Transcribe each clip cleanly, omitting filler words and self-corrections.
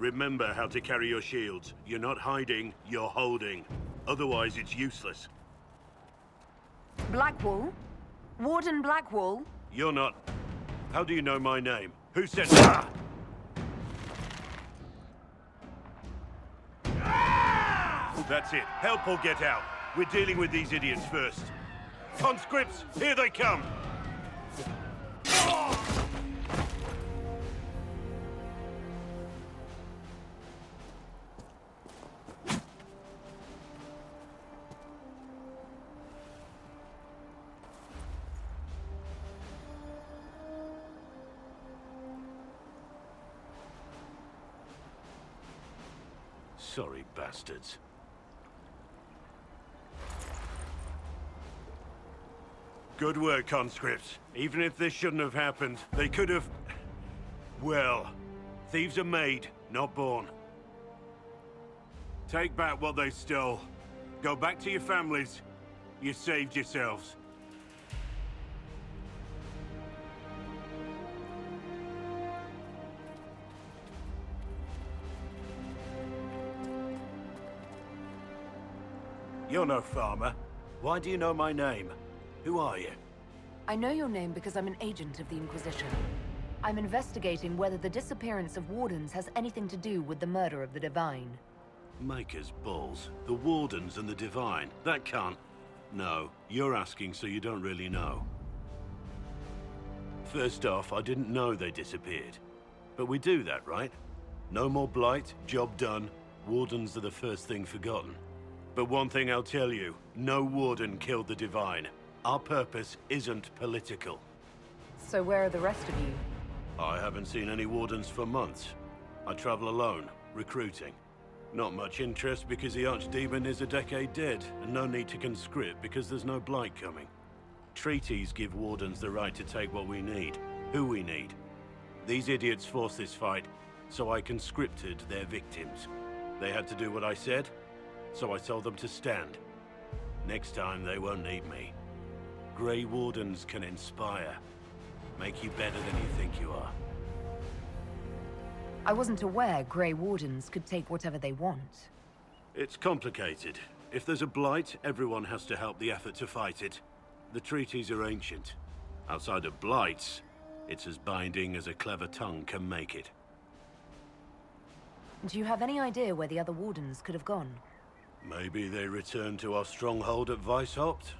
Remember how to carry your shields. You're not hiding, you're holding. Otherwise, it's useless. Blackwall? Warden Blackwall? You're not... How do you know my name? Who said... Ah! That's it. Help or get out. We're dealing with these idiots first. Conscripts, here they come! Sorry, bastards. Good work, conscripts. Even if this shouldn't have happened, they could have... Well, thieves are made, not born. Take back what they stole. Go back to your families. You saved yourselves. You're no farmer. Why do you know my name? Who are you? I know your name because I'm an agent of the Inquisition. I'm investigating whether the disappearance of Wardens has anything to do with the murder of the Divine. Maker's balls. The Wardens and the Divine. That can't... No, you're asking so you don't really know. First off, I didn't know they disappeared. But we do that, right? No more blight, job done. Wardens are the first thing forgotten. But one thing I'll tell you, no Warden killed the Divine. Our purpose isn't political. So where are the rest of you? I haven't seen any Wardens for months. I travel alone, recruiting. Not much interest because the Archdemon is a decade dead, and no need to conscript because there's no blight coming. Treaties give Wardens the right to take what we need, who we need. These idiots forced this fight, so I conscripted their victims. They had to do what I said, so I told them to stand. Next time, they won't need me. Grey Wardens can inspire. Make you better than you think you are. I wasn't aware Grey Wardens could take whatever they want. It's complicated. If there's a blight, everyone has to help the effort to fight it. The treaties are ancient. Outside of blights, it's as binding as a clever tongue can make it. Do you have any idea where the other Wardens could have gone? Maybe they returned to our stronghold at Weishaupt?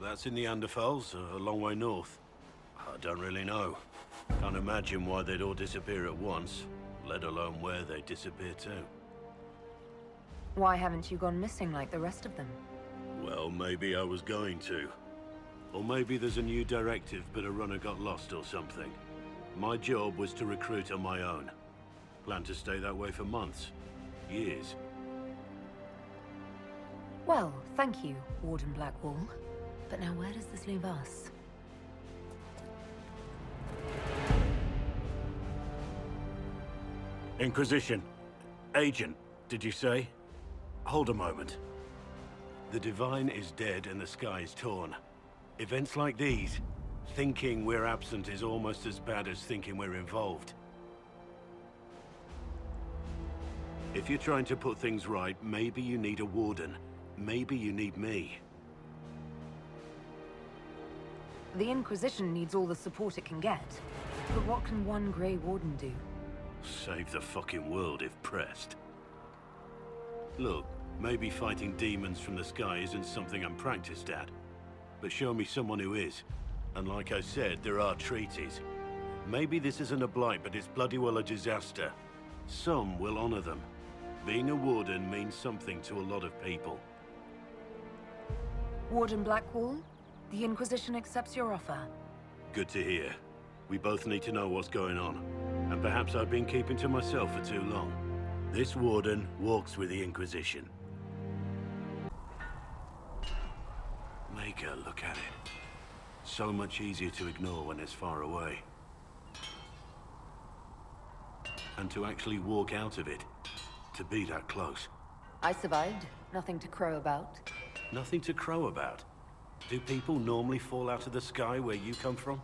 That's in the Anderfels, a long way north. I don't really know. Can't imagine why they'd all disappear at once, let alone where they'd disappear to. Why haven't you gone missing like the rest of them? Well, maybe I was going to. Or maybe there's a new directive, but a runner got lost or something. My job was to recruit on my own. Plan to stay that way for months. Years. Well, thank you, Warden Blackwall. But now where does this leave us? Inquisition. Agent, did you say? Hold a moment. The Divine is dead and the sky is torn. Events like these, thinking we're absent is almost as bad as thinking we're involved. If you're trying to put things right, maybe you need a Warden. Maybe you need me. The Inquisition needs all the support it can get. But what can one Grey Warden do? Save the fucking world if pressed. Look, maybe fighting demons from the sky isn't something I'm practiced at. But show me someone who is. And like I said, there are treaties. Maybe this isn't a blight, but it's bloody well a disaster. Some will honor them. Being a Warden means something to a lot of people. Warden Blackwall, the Inquisition accepts your offer. Good to hear. We both need to know what's going on. And perhaps I've been keeping to myself for too long. This Warden walks with the Inquisition. Maker, look at it. So much easier to ignore when it's far away. And to actually walk out of it. To be that close. I survived. Nothing to crow about. Nothing to crow about? Do people normally fall out of the sky where you come from?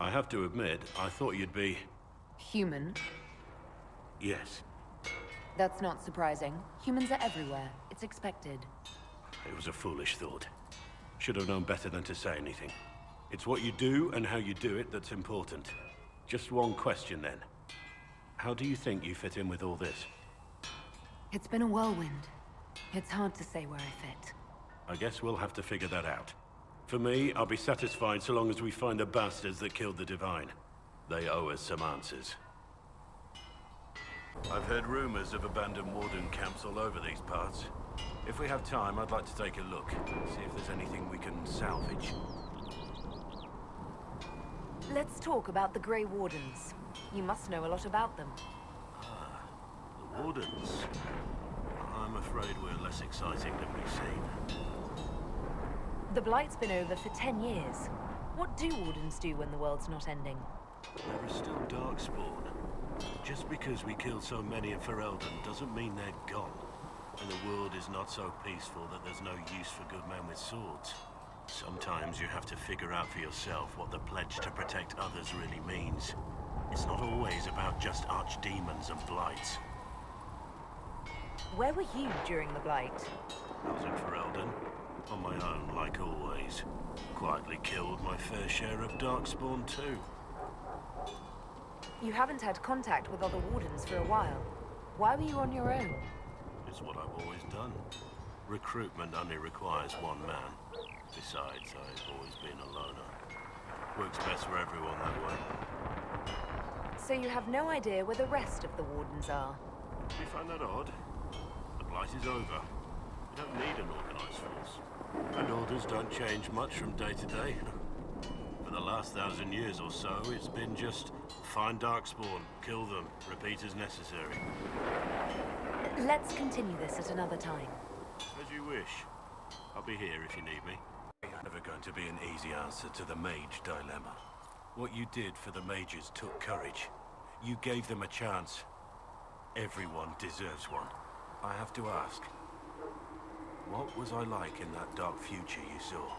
I have to admit, I thought you'd be... Human? Yes. That's not surprising. Humans are everywhere. It's expected. It was a foolish thought. Should have known better than to say anything. It's what you do and how you do it that's important. Just one question then. How do you think you fit in with all this? It's been a whirlwind. It's hard to say where I fit. I guess we'll have to figure that out. For me, I'll be satisfied so long as we find the bastards that killed the Divine. They owe us some answers. I've heard rumors of abandoned Warden camps all over these parts. If we have time, I'd like to take a look, see if there's anything we can salvage. Let's talk about the Grey Wardens. You must know a lot about them. The Wardens? I'm afraid we're less exciting than we've seen. The Blight's been over for 10 years. What do Wardens do when the world's not ending? There is still Darkspawn. Just because we killed so many in Ferelden doesn't mean they're gone. And the world is not so peaceful that there's no use for good men with swords. Sometimes you have to figure out for yourself what the pledge to protect others really means. It's not always about just archdemons and blights. Where were you during the Blight? I was in Ferelden, on my own like always. Quietly killed my fair share of Darkspawn too. You haven't had contact with other Wardens for a while. Why were you on your own? It's what I've always done. Recruitment only requires one man. Besides, I've always been a loner. Works best for everyone that way. So you have no idea where the rest of the Wardens are? Do you find that odd? The Blight is over. We don't need an organized force. And orders don't change much from day to day. For the last 1,000 years or so, it's been just find Darkspawn, kill them, repeat as necessary. Let's continue this at another time. As you wish. I'll be here if you need me. It's never going to be an easy answer to the mage dilemma. What you did for the mages took courage. You gave them a chance. Everyone deserves one. I have to ask, what was I like in that dark future you saw?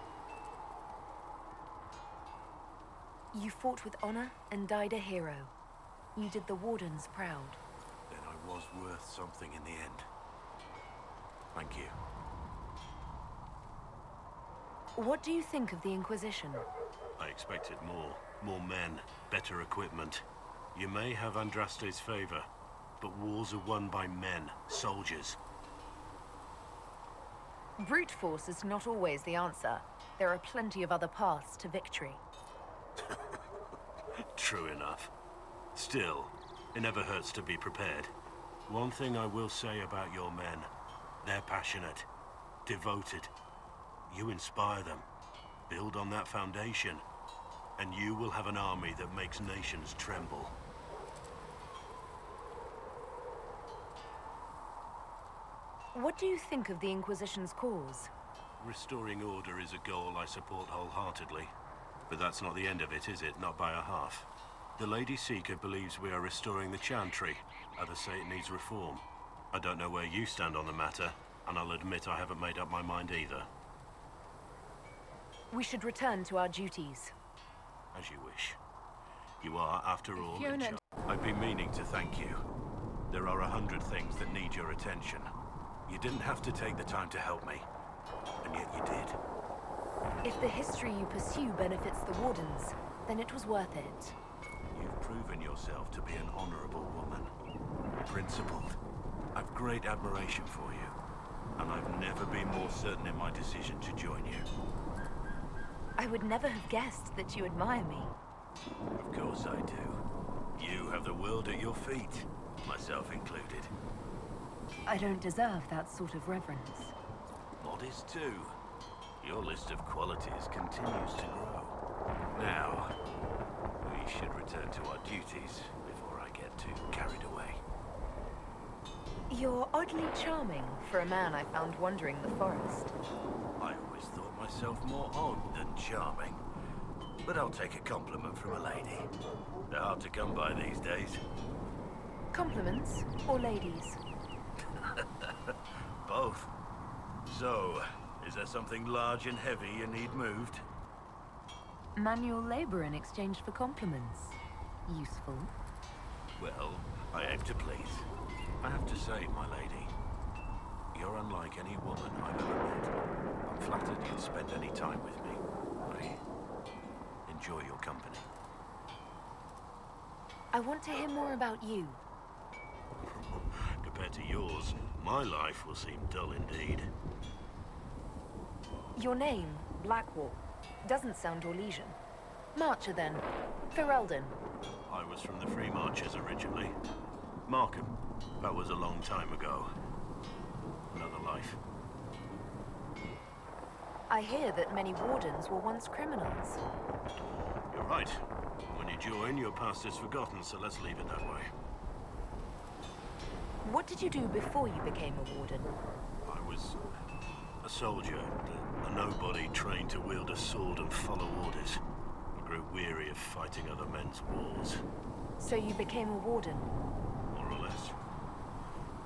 You fought with honor and died a hero. You did the Wardens proud. Then I was worth something in the end. Thank you. What do you think of the Inquisition? I expected more. More men, better equipment. You may have Andraste's favor, but wars are won by men, soldiers. Brute force is not always the answer. There are plenty of other paths to victory. True enough. Still, it never hurts to be prepared. One thing I will say about your men, they're passionate, devoted. You inspire them. Build on that foundation, and you will have an army that makes nations tremble. What do you think of the Inquisition's cause? Restoring order is a goal I support wholeheartedly. But that's not the end of it, is it? Not by a half. The Lady Seeker believes we are restoring the Chantry. Others say it needs reform. I don't know where you stand on the matter, and I'll admit I haven't made up my mind either. We should return to our duties. As you wish. You are, after all, in Fiona... charge. I've been meaning to thank you. There are 100 things that need your attention. You didn't have to take the time to help me, and yet you did. If the history you pursue benefits the Wardens, then it was worth it. You've proven yourself to be an honorable woman. Principled. I've great admiration for you, and I've never been more certain in my decision to join you. I would never have guessed that you admire me. Of course I do. You have the world at your feet, myself included. I don't deserve that sort of reverence. Modest too. Your list of qualities continues to grow. Now, we should return to our duties before I get too carried away. You're oddly charming for a man I found wandering the forest. I always thought myself more odd than charming. But I'll take a compliment from a lady. They're hard to come by these days. Compliments or ladies? Both. So, is there something large and heavy you need moved? Manual labor in exchange for compliments. Useful. Well, I aim to please. I have to say, my lady, you're unlike any woman I've ever met. I'm flattered you'd spend any time with me. I enjoy your company. I want to hear more about you. Compared to yours, my life will seem dull indeed. Your name, Blackwall, doesn't sound Orlesian. Marcher then. Ferelden. I was from the Free Marchers originally. Markham. That was a long time ago. Another life. I hear that many wardens were once criminals. You're right. When you join, your past is forgotten, so let's leave it that way. What did you do before you became a warden? I was a soldier, a nobody trained to wield a sword and follow orders. I grew weary of fighting other men's wars. So you became a warden? More or less.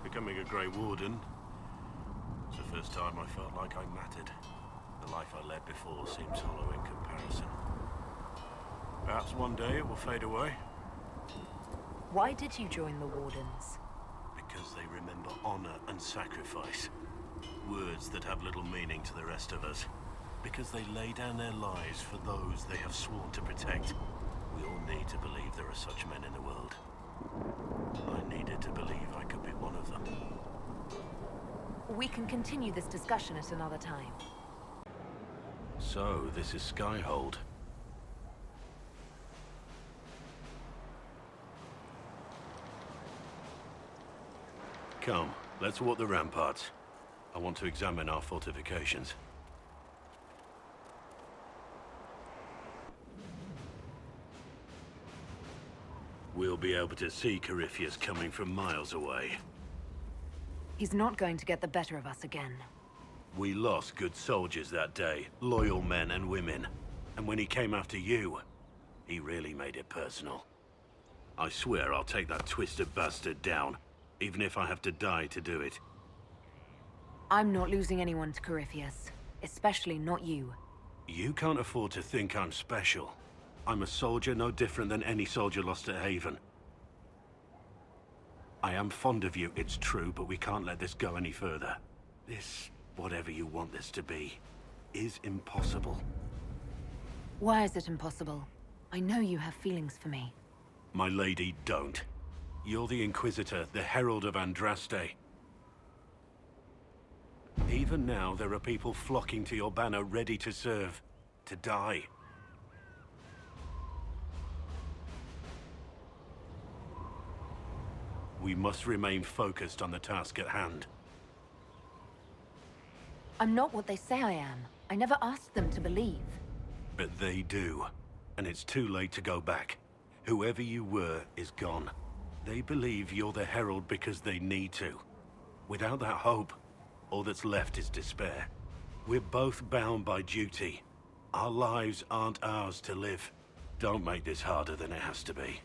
Becoming a Grey Warden was the first time I felt like I mattered. The life I led before seems hollow in comparison. Perhaps one day it will fade away. Why did you join the Wardens? Because they remember honor and sacrifice. Words that have little meaning to the rest of us. Because they lay down their lives for those they have sworn to protect. We all need to believe there are such men in the world. I needed to believe I could be one of them. We can continue this discussion at another time. So, this is Skyhold. Come, let's walk the ramparts. I want to examine our fortifications. We'll be able to see Corypheus coming from miles away. He's not going to get the better of us again. We lost good soldiers that day, loyal men and women. And when he came after you, he really made it personal. I swear I'll take that twisted bastard down, even if I have to die to do it. I'm not losing anyone to Corypheus, especially not you. You can't afford to think I'm special. I'm a soldier no different than any soldier lost at Haven. I am fond of you, it's true, but we can't let this go any further. This, whatever you want this to be, is impossible. Why is it impossible? I know you have feelings for me. My lady, don't. You're the Inquisitor, the Herald of Andraste. Even now, there are people flocking to your banner ready to serve, to die. We must remain focused on the task at hand. I'm not what they say I am. I never asked them to believe. But they do. And it's too late to go back. Whoever you were is gone. They believe you're the Herald because they need to. Without that hope, all that's left is despair. We're both bound by duty. Our lives aren't ours to live. Don't make this harder than it has to be.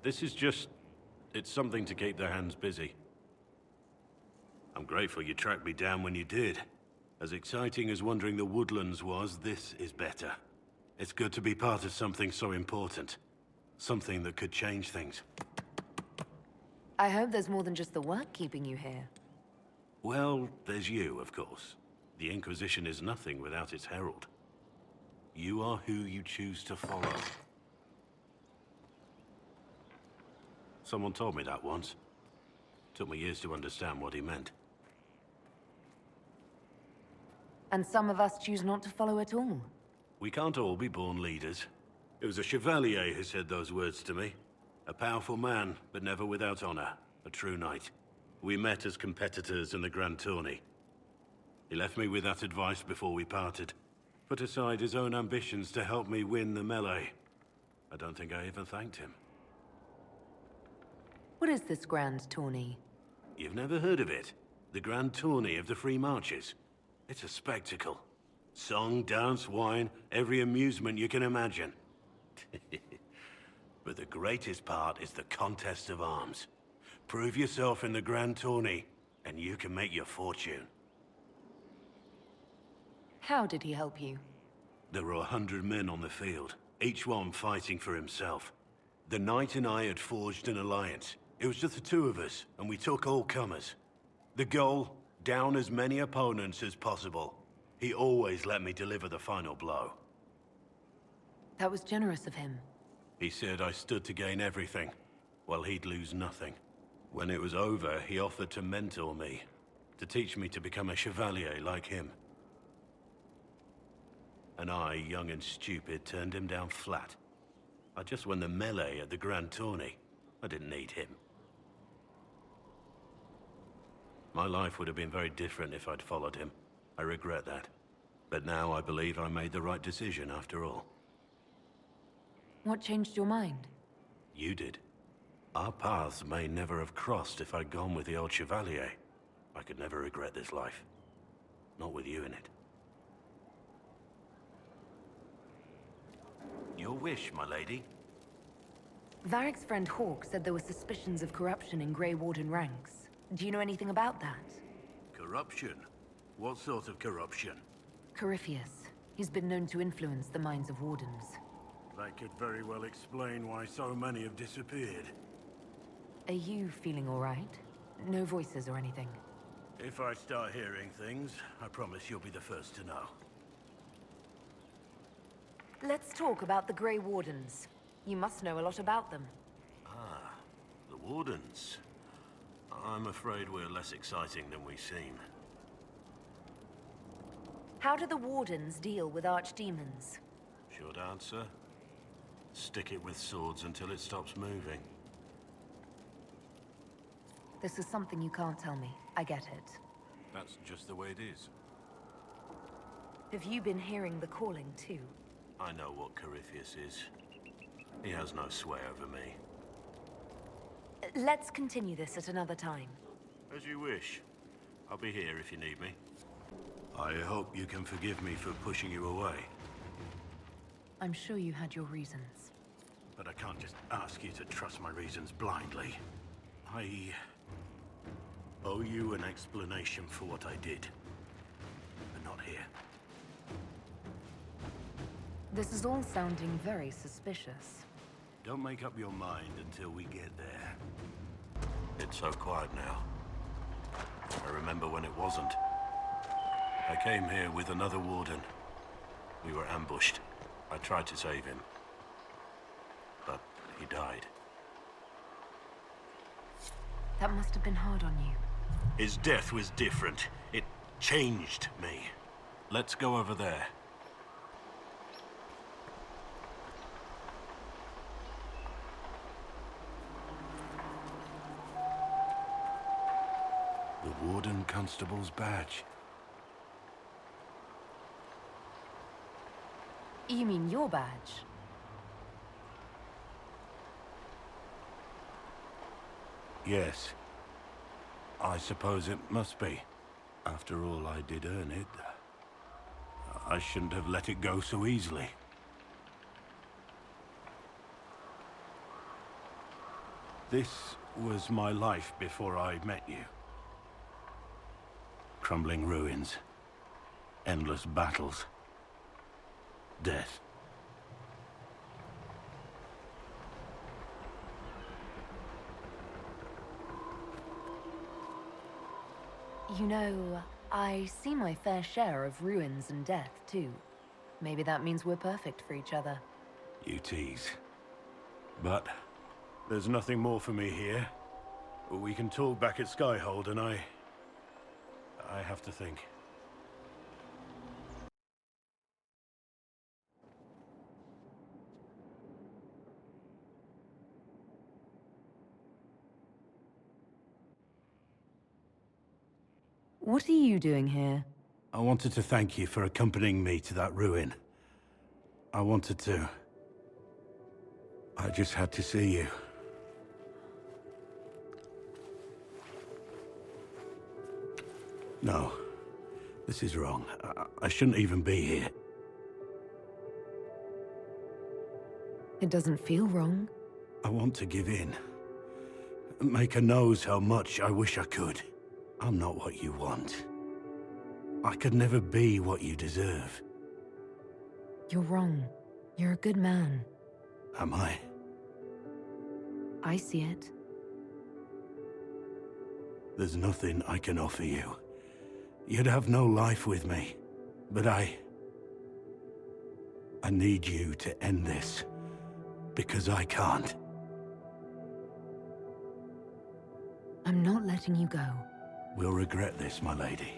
This is just... it's something to keep their hands busy. I'm grateful you tracked me down when you did. As exciting as wandering the woodlands was, this is better. It's good to be part of something so important. Something that could change things. I hope there's more than just the work keeping you here. Well, there's you, of course. The Inquisition is nothing without its herald. You are who you choose to follow. Someone told me that once. Took me years to understand what he meant. And some of us choose not to follow at all. We can't all be born leaders. It was a chevalier who said those words to me. A powerful man, but never without honor. A true knight. We met as competitors in the Grand Tourney. He left me with that advice before we parted. Put aside his own ambitions to help me win the melee. I don't think I even thanked him. What is this grand tourney? You've never heard of it? The Grand Tourney of the Free Marches. It's a spectacle. Song, dance, wine, every amusement you can imagine. But the greatest part is the contest of arms. Prove yourself in the Grand Tourney, and you can make your fortune. How did he help you? There were 100 men on the field, each one fighting for himself. The Knight and I had forged an alliance. It was just the two of us, and we took all comers. The goal, down as many opponents as possible. He always let me deliver the final blow. That was generous of him. He said I stood to gain everything, while he'd lose nothing. When it was over, he offered to mentor me, to teach me to become a chevalier like him. And I, young and stupid, turned him down flat. I just won the melee at the Grand Tourney. I didn't need him. My life would have been very different if I'd followed him. I regret that. But now I believe I made the right decision after all. What changed your mind? You did. Our paths may never have crossed if I'd gone with the old Chevalier. I could never regret this life. Not with you in it. Your wish, my lady. Varric's friend Hawke said there were suspicions of corruption in Grey Warden ranks. Do you know anything about that? Corruption? What sort of corruption? Corypheus. He's been known to influence the minds of Wardens. That could very well explain why so many have disappeared. Are you feeling all right? No voices or anything? If I start hearing things, I promise you'll be the first to know. Let's talk about the Grey Wardens. You must know a lot about them. Ah, the Wardens. I'm afraid we're less exciting than we seem. How do the Wardens deal with archdemons? Short answer? Stick it with swords until it stops moving. This is something you can't tell me. I get it. That's just the way it is. Have you been hearing the calling too? I know what Corypheus is. He has no sway over me. Let's continue this at another time. As you wish. I'll be here if you need me. I hope you can forgive me for pushing you away. I'm sure you had your reasons. But I can't just ask you to trust my reasons blindly. I owe you an explanation for what I did. But not here. This is all sounding very suspicious. Don't make up your mind until we get there. It's so quiet now. I remember when it wasn't. I came here with another warden. We were ambushed. I tried to save him. But he died. That must have been hard on you. His death was different. It changed me. Let's go over there. The Warden Constable's badge. You mean your badge? Yes. I suppose it must be. After all, I did earn it. I shouldn't have let it go so easily. This was my life before I met you. Crumbling ruins. Endless battles. Death. You know, I see my fair share of ruins and death, too. Maybe that means we're perfect for each other. You tease. But there's nothing more for me here. We can talk back at Skyhold, and I have to think. What are you doing here? I wanted to thank you for accompanying me to that ruin. I wanted to. I just had to see you. No. This is wrong. I shouldn't even be here. It doesn't feel wrong. I want to give in. Maker knows how much I wish I could. I'm not what you want. I could never be what you deserve. You're wrong. You're a good man. Am I? I see it. There's nothing I can offer you. You'd have no life with me. But I need you to end this. Because I can't. I'm not letting you go. We'll regret this, my lady.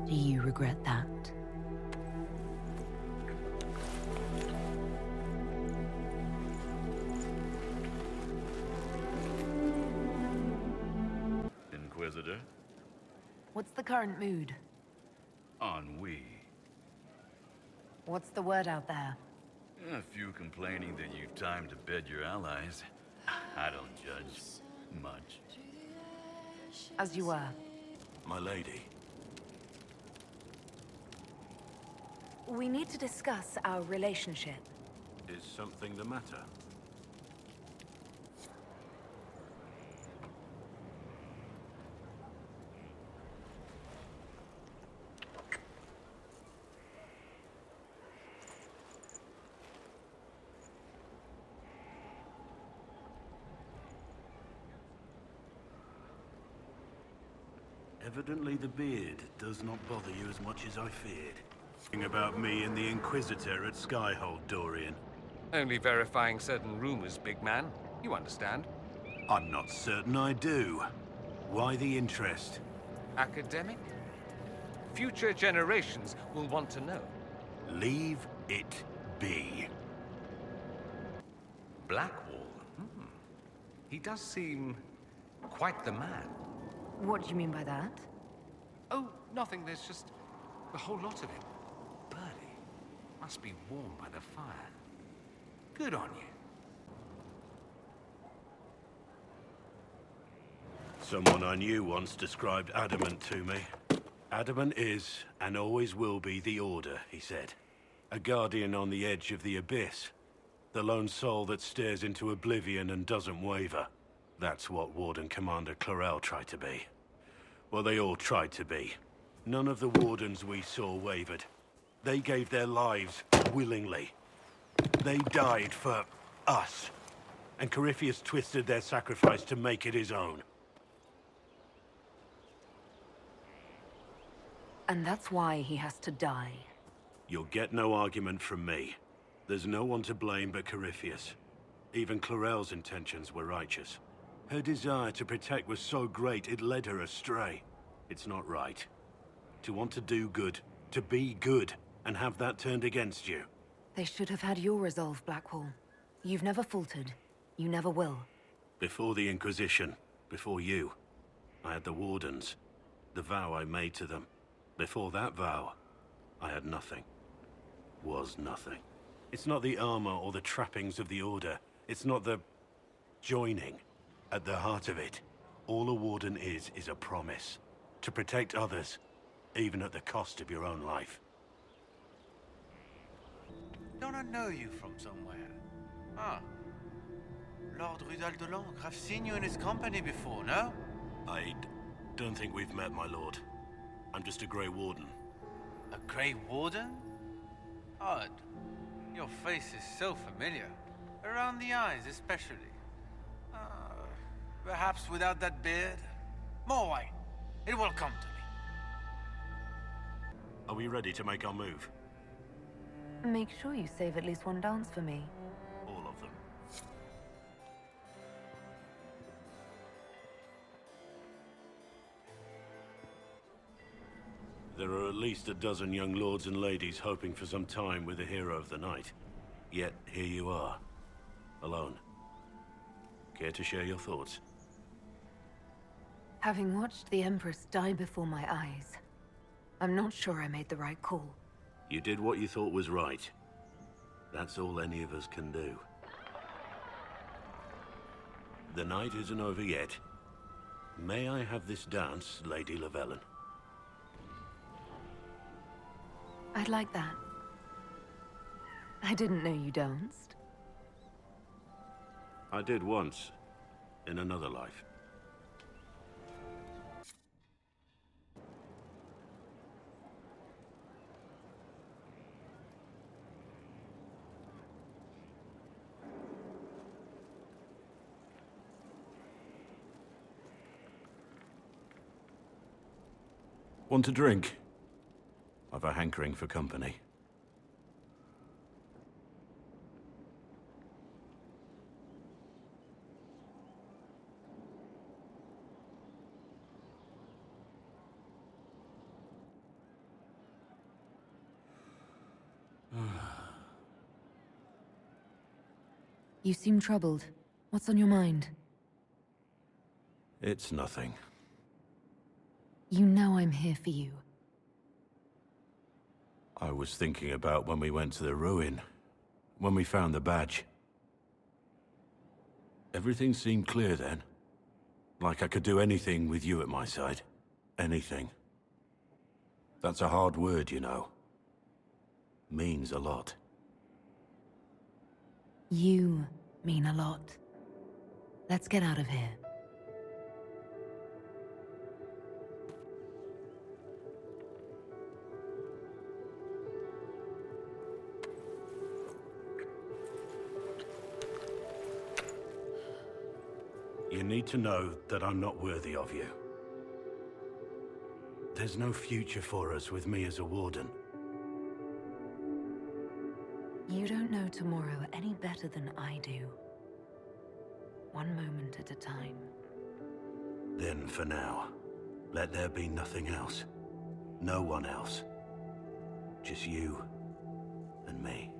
Do you regret that? Inquisitor? What's the current mood? Ennui. What's the word out there? A few complaining that you've time to bed your allies. I don't judge. Much. As you were. My lady. We need to discuss our relationship. Is something the matter? Evidently the beard does not bother you as much as I feared. Thing about me and the Inquisitor at Skyhold, Dorian. Only verifying certain rumors, big man. You understand. I'm not certain I do. Why the interest? Academic? Future generations will want to know. Leave it be. Blackwall? He does seem quite the man. What do you mean by that? Oh, nothing. There's just a whole lot of him. Birdie must be warmed by the fire. Good on you. Someone I knew once described adamant to me. Adamant is, and always will be, the Order, he said. A guardian on the edge of the abyss. The lone soul that stares into oblivion and doesn't waver. That's what Warden Commander Clarel tried to be. Well, they all tried to be. None of the Wardens we saw wavered. They gave their lives willingly. They died for us. And Corypheus twisted their sacrifice to make it his own. And that's why he has to die. You'll get no argument from me. There's no one to blame but Corypheus. Even Clarel's intentions were righteous. Her desire to protect was so great it led her astray. It's not right. To want to do good, to be good, and have that turned against you. They should have had your resolve, Blackwall. You've never faltered. You never will. Before the Inquisition, before you, I had the Wardens. The vow I made to them. Before that vow, I had nothing. Was nothing. It's not the armor or the trappings of the Order. It's not the joining. At the heart of it, all a Warden is a promise. To protect others, even at the cost of your own life. Don't I know you from somewhere? Ah. Lord Rudal de Langres. I've seen you in his company before, no? I don't think we've met, my lord. I'm just a Grey Warden. A Grey Warden? Odd. Your face is so familiar. Around the eyes, especially. Perhaps without that beard? More wine. It will come to me. Are we ready to make our move? Make sure you save at least one dance for me. All of them. There are at least a dozen young lords and ladies hoping for some time with the hero of the night. Yet, here you are. Alone. Care to share your thoughts? Having watched the Empress die before my eyes, I'm not sure I made the right call. You did what you thought was right. That's all any of us can do. The night isn't over yet. May I have this dance, Lady Llewellyn? I'd like that. I didn't know you danced. I did once, in another life. Want a drink? I've a hankering for company. You seem troubled. What's on your mind? It's nothing. You know I'm here for you. I was thinking about when we went to the ruin. When we found the badge. Everything seemed clear then. Like I could do anything with you at my side. Anything. That's a hard word, you know. Means a lot. You mean a lot. Let's get out of here. You need to know that I'm not worthy of you. There's no future for us with me as a warden. You don't know tomorrow any better than I do. One moment at a time. Then for now, let there be nothing else. No one else. Just you and me.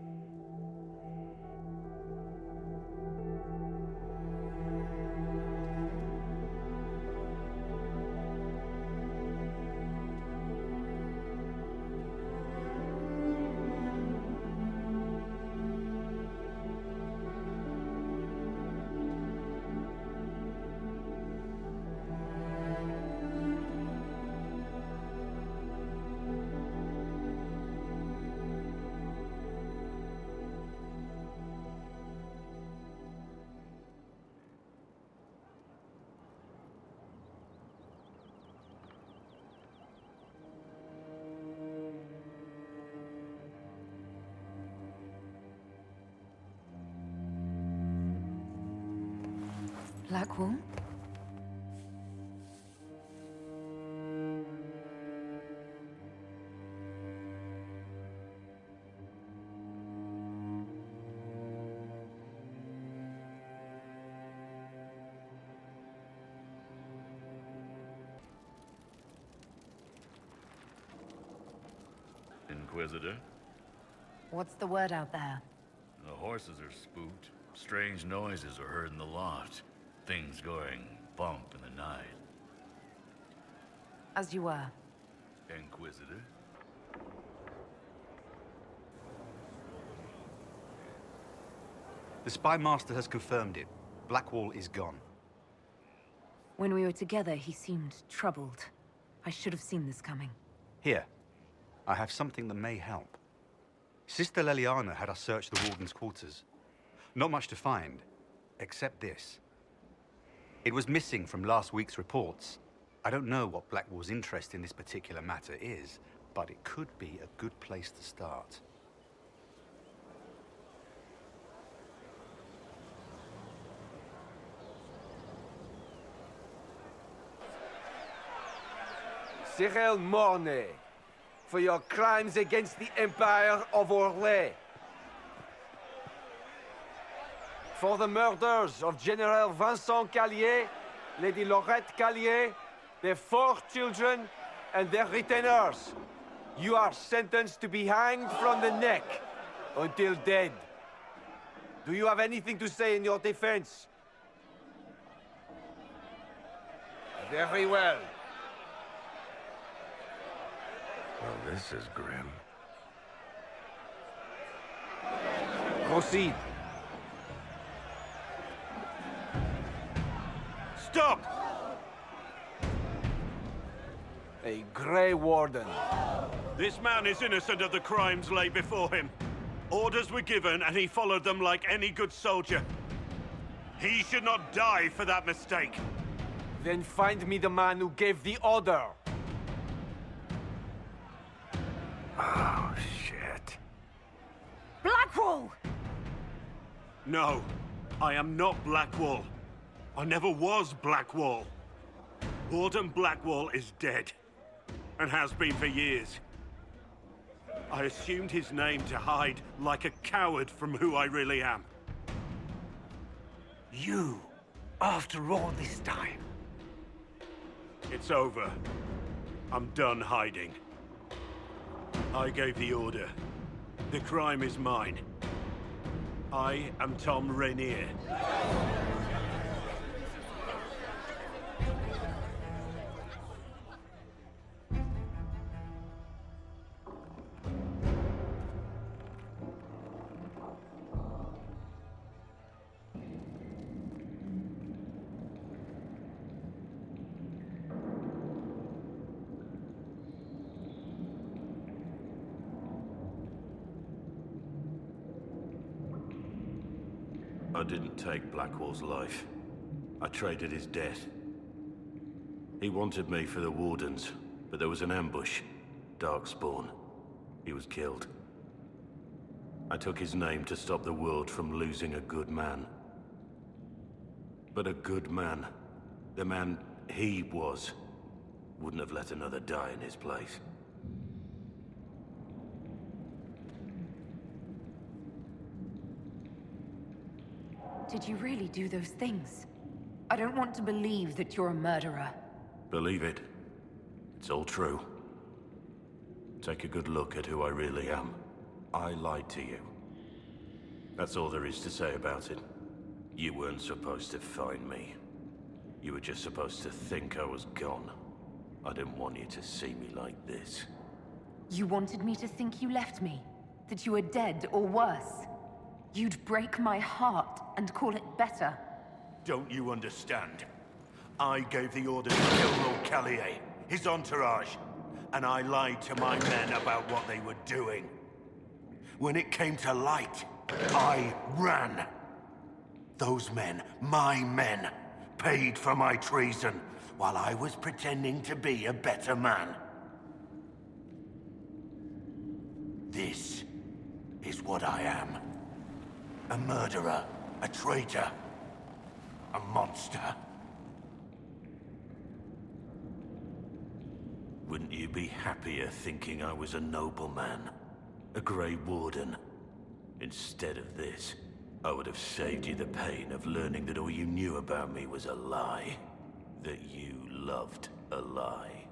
Blackwall? Inquisitor? What's the word out there? The horses are spooked. Strange noises are heard in the loft. Things going bump in the night. As you were. Inquisitor? The Spy Master has confirmed it. Blackwall is gone. When we were together, he seemed troubled. I should have seen this coming. Here, I have something that may help. Sister Leliana had us search the Warden's quarters. Not much to find, except this. It was missing from last week's reports. I don't know what Blackwall's interest in this particular matter is, but it could be a good place to start. Cyril Mornay, for your crimes against the Empire of Orlais. For the murders of General Vincent Callier, Lady Laurette Callier, their 4 children, and their retainers. You are sentenced to be hanged from the neck until dead. Do you have anything to say in your defense? Very well. Well, this is grim. Proceed. Stop! A Grey Warden. This man is innocent of the crimes laid before him. Orders were given and he followed them like any good soldier. He should not die for that mistake. Then find me the man who gave the order. Oh, shit. Blackwall! No, I am not Blackwall. I never was Blackwall. Warden Blackwall is dead. and has been for years. I assumed his name to hide like a coward from who I really am. You, after all this time. It's over. I'm done hiding. I gave the order. The crime is mine. I am Tom Rainier. I didn't take Blackwall's life. I traded his death. He wanted me for the Wardens, but there was an ambush. Darkspawn. He was killed. I took his name to stop the world from losing a good man. But a good man, the man he was, wouldn't have let another die in his place. Did you really do those things? I don't want to believe that you're a murderer. Believe it. It's all true. Take a good look at who I really am. I lied to you. That's all there is to say about it. You weren't supposed to find me. You were just supposed to think I was gone. I didn't want you to see me like this. You wanted me to think you left me? That you were dead or worse? You'd break my heart and call it better. Don't you understand? I gave the order to kill Lord Callier, his entourage, and I lied to my men about what they were doing. When it came to light, I ran. Those men, my men, paid for my treason, while I was pretending to be a better man. This is what I am. A murderer, a traitor, a monster. Wouldn't you be happier thinking I was a nobleman? A Grey Warden? Instead of this, I would have saved you the pain of learning that all you knew about me was a lie. That you loved a lie.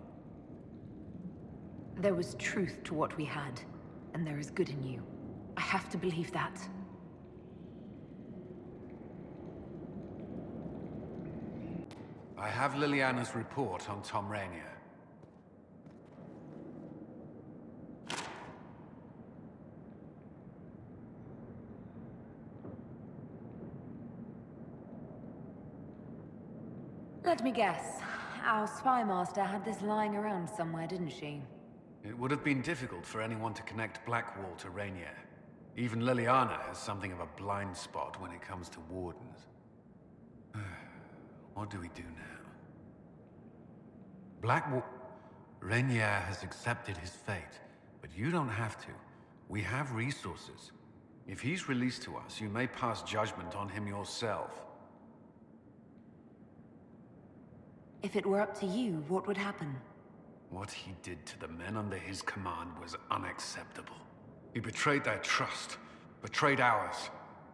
There was truth to what we had, and there is good in you. I have to believe that. I have Liliana's report on Tom Rainier. Let me guess. Our spy master had this lying around somewhere, didn't she? It would have been difficult for anyone to connect Blackwall to Rainier. Even Liliana has something of a blind spot when it comes to Wardens. What do we do now? Blackwall... Rainier has accepted his fate, but you don't have to. We have resources. If he's released to us, you may pass judgment on him yourself. If it were up to you, what would happen? What he did to the men under his command was unacceptable. He betrayed their trust, betrayed ours.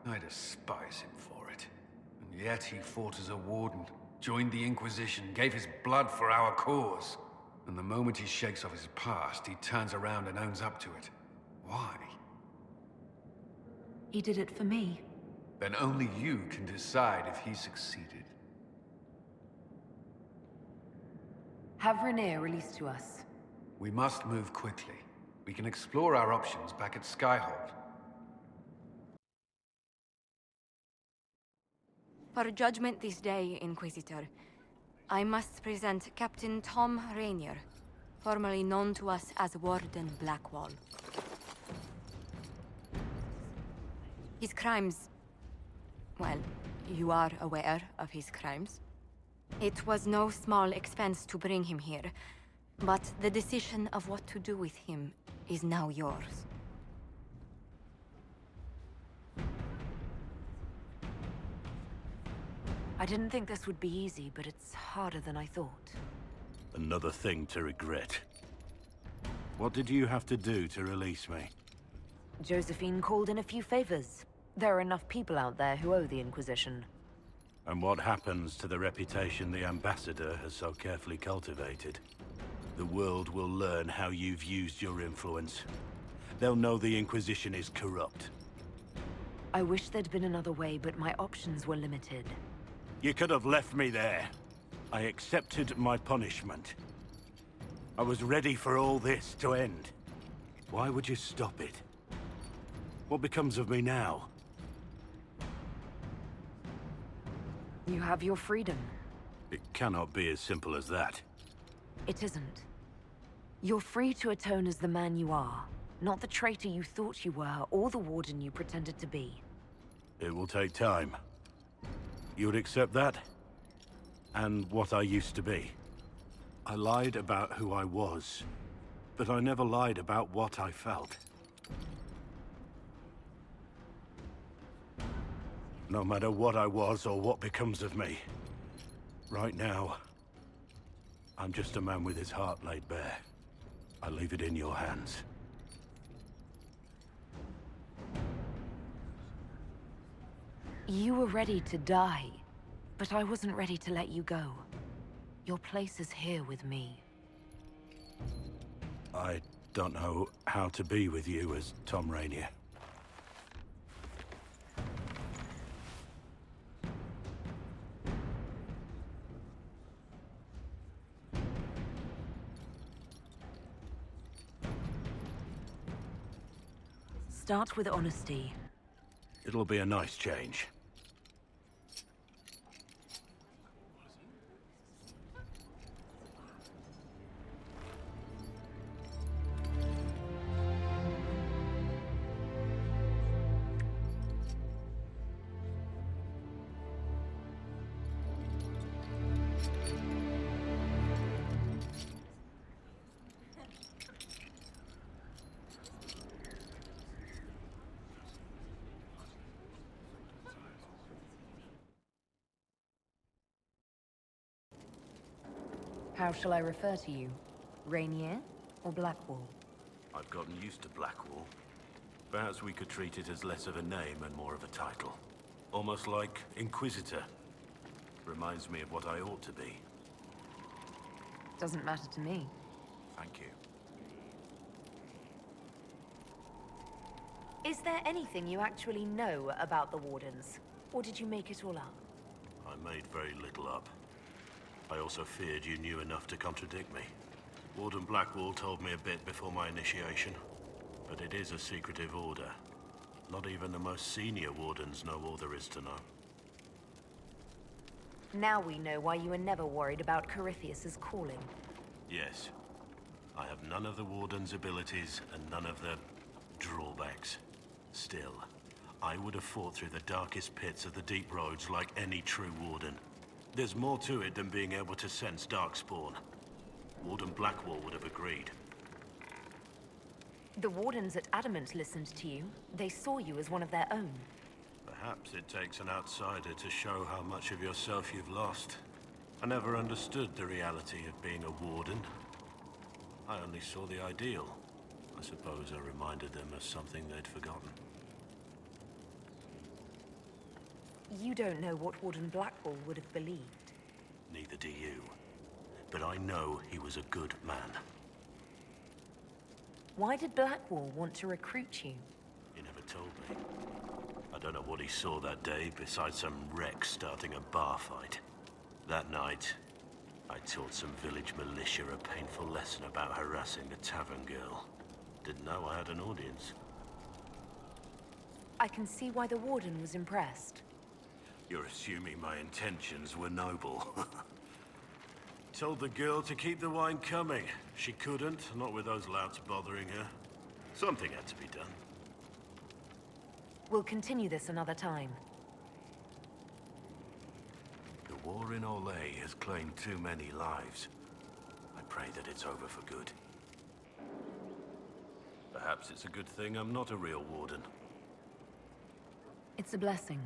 I despise him for it. And yet he fought as a warden, joined the Inquisition, gave his blood for our cause. And the moment he shakes off his past, he turns around and owns up to it. Why? He did it for me. Then only you can decide if he succeeded. Have Rainier released to us. We must move quickly. We can explore our options back at Skyhold. For judgment this day, Inquisitor, I must present Captain Tom Rainier, formerly known to us as Warden Blackwall. His crimes... well, you are aware of his crimes. It was no small expense to bring him here, but the decision of what to do with him is now yours. I didn't think this would be easy, but it's harder than I thought. Another thing to regret. What did you have to do to release me? Josephine called in a few favors. There are enough people out there who owe the Inquisition. And what happens to the reputation the Ambassador has so carefully cultivated? The world will learn how you've used your influence. They'll know the Inquisition is corrupt. I wish there'd been another way, but my options were limited. You could have left me there. I accepted my punishment. I was ready for all this to end. Why would you stop it? What becomes of me now? You have your freedom. It cannot be as simple as that. It isn't. You're free to atone as the man you are, not the traitor you thought you were, or the warden you pretended to be. It will take time. You would accept that? And what I used to be. I lied about who I was, but I never lied about what I felt. No matter what I was or what becomes of me, right now, I'm just a man with his heart laid bare. I leave it in your hands. You were ready to die, but I wasn't ready to let you go. Your place is here with me. I don't know how to be with you as Tom Rainier. Start with honesty. It'll be a nice change. How shall I refer to you? Rainier or Blackwall? I've gotten used to Blackwall. Perhaps we could treat it as less of a name and more of a title. Almost like Inquisitor. Reminds me of what I ought to be. Doesn't matter to me. Thank you. Is there anything you actually know about the Wardens? Or did you make it all up? I made very little up. I also feared you knew enough to contradict me. Warden Blackwall told me a bit before my initiation, but it is a secretive order. Not even the most senior wardens know all there is to know. Now we know why you were never worried about Corypheus's calling. Yes. I have none of the warden's abilities and none of the drawbacks. Still, I would have fought through the darkest pits of the deep roads like any true warden. There's more to it than being able to sense darkspawn. Warden Blackwall would have agreed. The Wardens at Adamant listened to you. They saw you as one of their own. Perhaps it takes an outsider to show how much of yourself you've lost. I never understood the reality of being a warden. I only saw the ideal. I suppose I reminded them of something they'd forgotten. You don't know what Warden Blackwall would have believed. Neither do you. But I know he was a good man. Why did Blackwall want to recruit you? He never told me. I don't know what he saw that day besides some wreck starting a bar fight. That night, I taught some village militia a painful lesson about harassing a tavern girl. Didn't know I had an audience. I can see why the Warden was impressed. You're assuming my intentions were noble. Told the girl to keep the wine coming. She couldn't, not with those louts bothering her. Something had to be done. We'll continue this another time. The war in Olay has claimed too many lives. I pray that it's over for good. Perhaps it's a good thing I'm not a real warden. It's a blessing.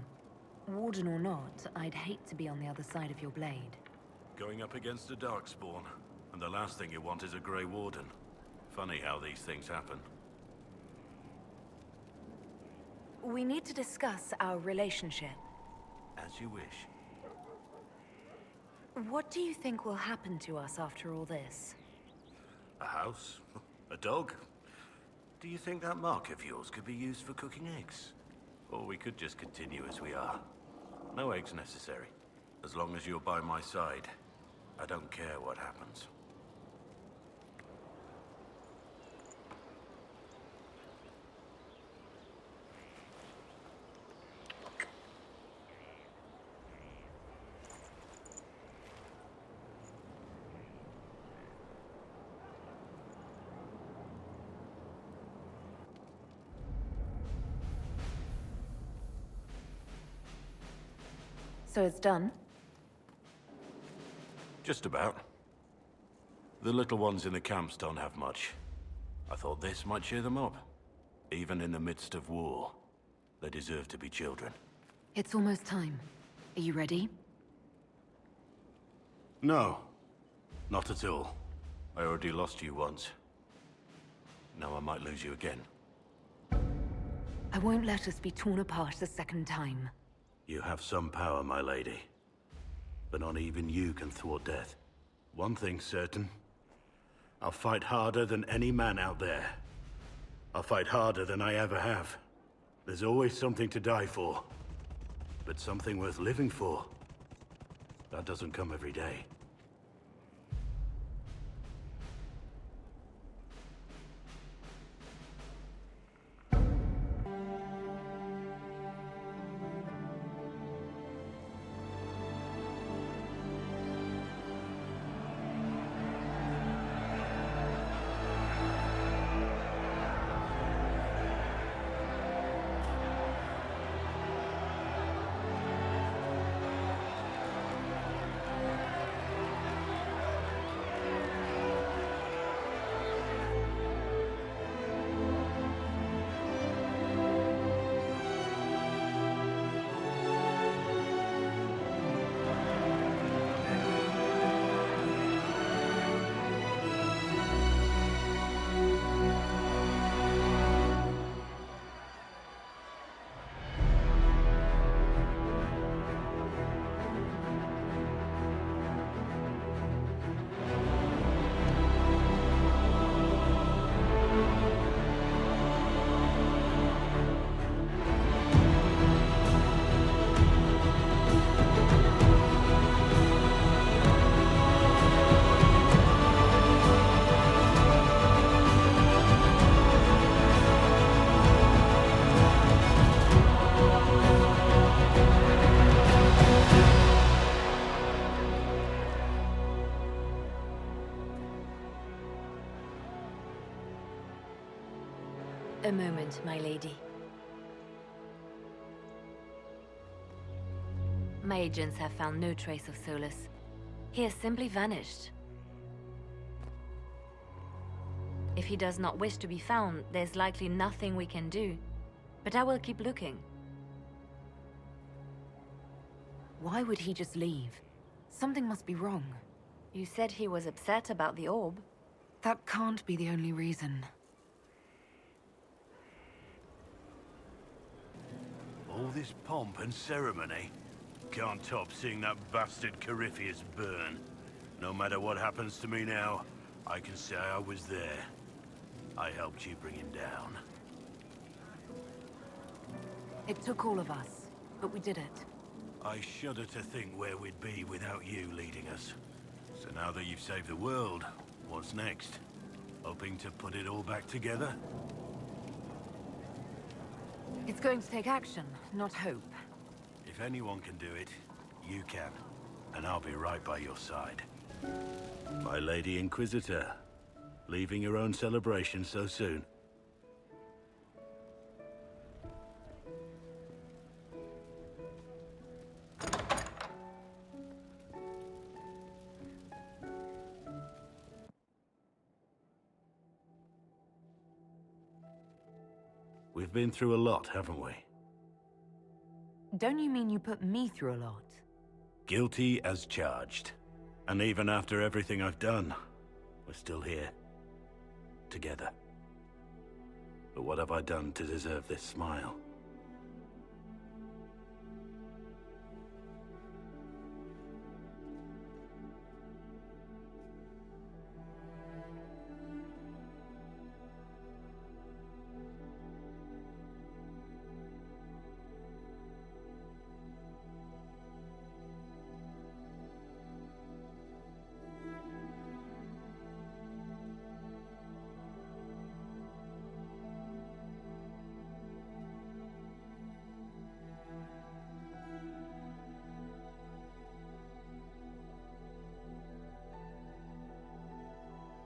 Warden or not, I'd hate to be on the other side of your blade. Going up against a darkspawn, and the last thing you want is a Grey Warden. Funny how these things happen. We need to discuss our relationship. As you wish. What do you think will happen to us after all this? A house? A dog? Do you think that mark of yours could be used for cooking eggs? Or we could just continue as we are. No eggs necessary. As long as you're by my side, I don't care what happens. So it's done? Just about. The little ones in the camps don't have much. I thought this might cheer them up. Even in the midst of war, they deserve to be children. It's almost time. Are you ready? No, not at all. I already lost you once. Now I might lose you again. I won't let us be torn apart a second time. You have some power, my lady. But not even you can thwart death. One thing's certain. I'll fight harder than any man out there. I'll fight harder than I ever have. There's always something to die for. But something worth living for. That doesn't come every day. A moment, my lady. My agents have found no trace of Solus. He has simply vanished. If he does not wish to be found, there's likely nothing we can do. But I will keep looking. Why would he just leave? Something must be wrong. You said he was upset about the orb. That can't be the only reason. All this pomp and ceremony can't top seeing that bastard Corypheus burn. No matter what happens to me now, I can say I was there. I helped you bring him down. It took all of us, but we did it. I shudder to think where we'd be without you leading us. So now that you've saved the world, what's next? Hoping to put it all back together? It's going to take action, not hope. If anyone can do it, you can. And I'll be right by your side. My Lady Inquisitor, leaving your own celebration so soon. We've been through a lot, haven't we? Don't you mean you put me through a lot? Guilty as charged. And even after everything I've done, we're still here. together. But what have I done to deserve this smile?